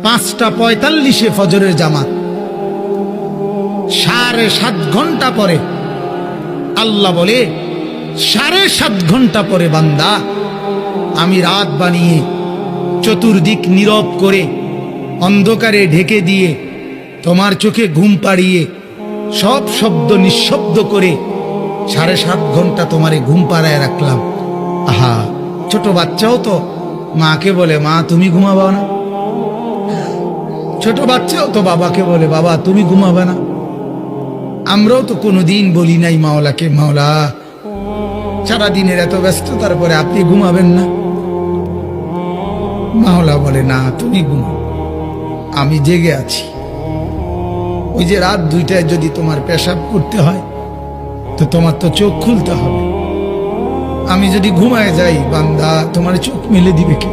5:45 ফজরের জামাত, 7.5 ঘন্টা পরে আল্লাহ বলে 7.5 ঘন্টা পরে বান্দা আমি রাত বানিয়ে চতুর্দিক নীরব করে অন্ধকারে ঢেকে দিয়ে তোমার চোখে ঘুম পাড়িয়ে সব শব্দ নিঃশব্দ করে 7.5 ঘন্টা তোমারে ঘুম পাড়ায় রাখলাম। আহা, ছোট বাচ্চাও তো মাকে বলে মা তুমি ঘুমাবা না, ছোট বাচ্চাও তো বাবাকে বলে বাবা তুমি ঘুমাবে না। আমরাও তো কোনোদিন বলি নাই মাওলাকে মাওলা সারাদিনের এত ব্যস্ততার পরে আপনি ঘুমাবেন না। মাওলা বলে না তুমি ঘুমাও, আমি জেগে আছি। ওই যে রাত 2টায় যদি তোমার পেশাব করতে হয় তো তোমার তো চোখ খুলতে হবে। আমি যদি ঘুমায় যাই বান্দা তোমার চোখ মেলে দিবে কে?